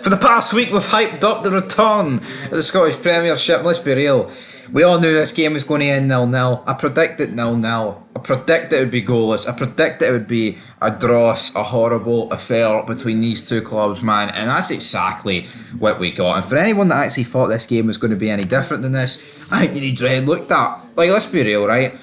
For the past week, we've hyped up the return of the Scottish Premiership. Let's be real. We all knew this game was going to end 0-0. I predicted 0-0. I predicted it would be goalless. I predicted it would be a dross, a horrible affair between these two clubs, man. And that's exactly what we got. And for anyone that actually thought this game was going to be any different than this, I think you need dread looked at. Like, let's be real, right?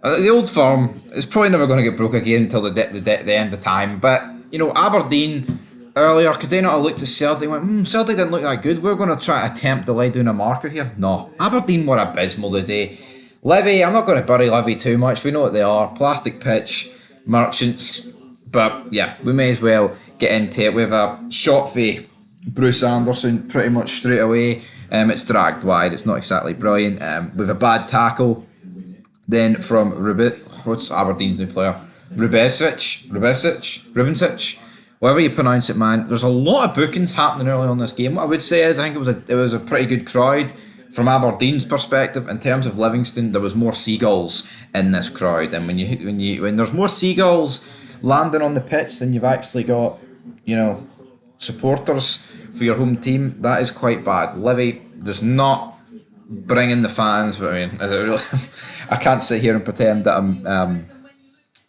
The old firm is probably never going to get broke again until the end of time. But, you know, Aberdeen earlier, could they not have looked at Celtic and went, Celtic didn't look that good, we're going to try to attempt to lay down a marker here? No. Aberdeen were abysmal today. Livy, I'm not going to bury Livy too much, we know what they are. Plastic pitch, merchants. But yeah, we may as well get into it. We have a shot for Bruce Anderson pretty much straight away. It's dragged wide, it's not exactly brilliant. With a bad tackle. Then from what's Aberdeen's new player? Rubensic, whatever you pronounce it, man. There's a lot of bookings happening early on this game. What I would say is, I think it was a pretty good crowd from Aberdeen's perspective. In terms of Livingston, there was more seagulls in this crowd, and when there's more seagulls landing on the pitch than you've actually got, you know, supporters for your home team, that is quite bad. Livy does not bring in the fans, but I mean, is it really? I can't sit here and pretend that I'm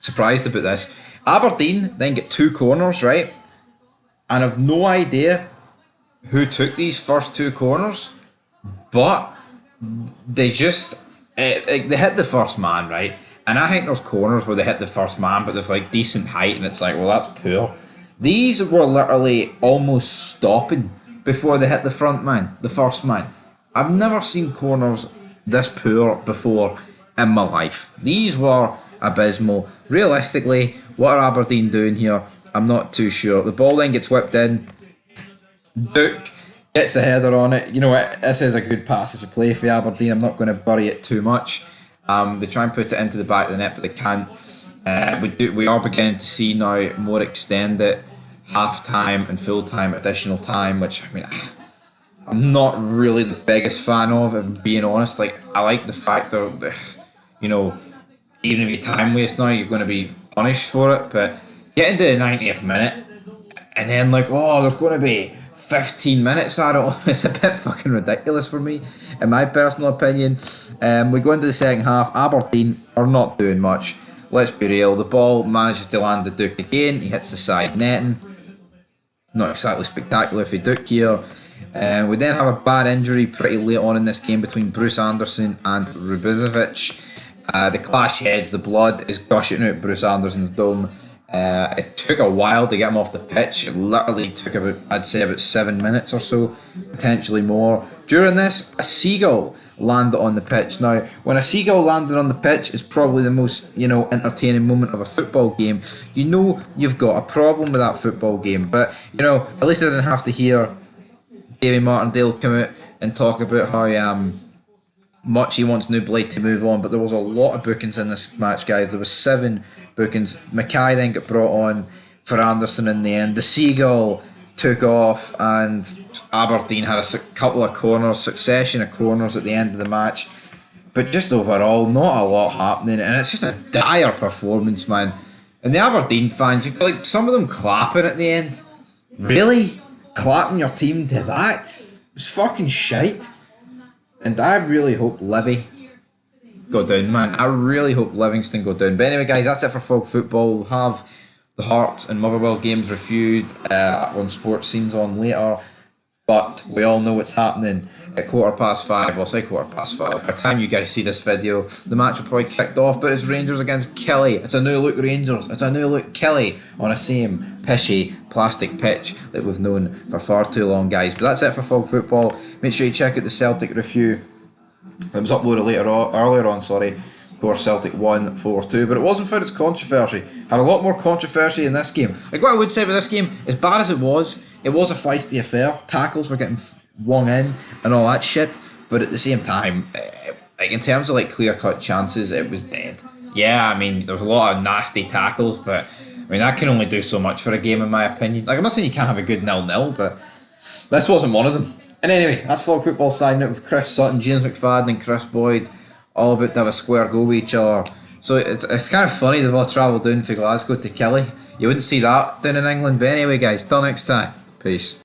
surprised about this. Aberdeen then get two corners, right? And I've no idea who took these first two corners, but they just they hit the first man, right? And I think there's corners where they hit the first man, but they've like decent height, and it's like, well, that's poor. These were literally almost stopping before they hit the front man, the first man. I've never seen corners this poor before in my life. These were abysmal. Realistically, what are Aberdeen doing here? I'm not too sure. The ball then gets whipped in. Duke gets a header on it. You know what? This is a good passage of play for Aberdeen. I'm not going to bury it too much. They try and put it into the back of the net, but they can't. We are beginning to see now more extended half-time and full-time additional time, which, I mean, I'm not really the biggest fan of, if I'm being honest. Like, I like the fact that, you know, even if you time waste now, you're going to be punished for it. But getting to the 90th minute and then like, oh, there's going to be 15 minutes at it, it's a bit fucking ridiculous for me, in my personal opinion. We go into the second half. Aberdeen are not doing much. Let's be real. The ball manages to land the Duke again. He hits the side netting. Not exactly spectacular for Duke here. We then have a bad injury pretty late on in this game between Bruce Anderson and Rubensic. The clash heads, the blood is gushing out Bruce Anderson's dome. It took a while to get him off the pitch. It literally took about, I'd say, about 7 minutes or so, potentially more. During this, a seagull landed on the pitch. Now, when a seagull landed on the pitch, it's probably the most, you know, entertaining moment of a football game. You know you've got a problem with that football game, but, you know, at least I didn't have to hear Davy Martindale come out and talk about how much he wants New Blade to move on. But there was a lot of bookings in this match, guys. There was 7 bookings. Mackay then got brought on for Anderson in the end. The seagull took off, and Aberdeen had a couple of corners, succession of corners at the end of the match. But just overall, not a lot happening, and it's just a dire performance, man. And the Aberdeen fans, you got like some of them clapping at the end. Really? Clapping your team to that? It was fucking shite. And I really hope Livy go down, man. I really hope Livingston go down. But anyway, guys, that's it for Fog Football. We'll have the Hearts and Motherwell games reviewed on Sports Scenes on later. But we all know what's happening at 5:15. Well, I'll say 5:15. By the time you guys see this video, the match will probably kicked off. But it's Rangers against Kelly. It's a new look Rangers. It's a new look Kelly on a same pishy plastic pitch that we've known for far too long, guys. But that's it for Fog Football. Make sure you check out the Celtic review. It was uploaded earlier on. Of course, Celtic won 4-2, but it wasn't for its controversy. Had a lot more controversy in this game. Like, what I would say about this game, as bad as it was a feisty affair. Tackles were getting wung in and all that shit. But at the same time, like, in terms of like clear-cut chances, it was dead. Yeah, I mean, there was a lot of nasty tackles, but I mean, that can only do so much for a game, in my opinion. Like, I'm not saying you can't have a good 0-0, but this wasn't one of them. And anyway, that's Fog Football signing out with Chris Sutton, James McFadden and Chris Boyd, all about to have a square go with each other. So it's kind of funny they've all travelled down from Glasgow to Kelly. You wouldn't see that down in England. But anyway, guys, till next time. Peace.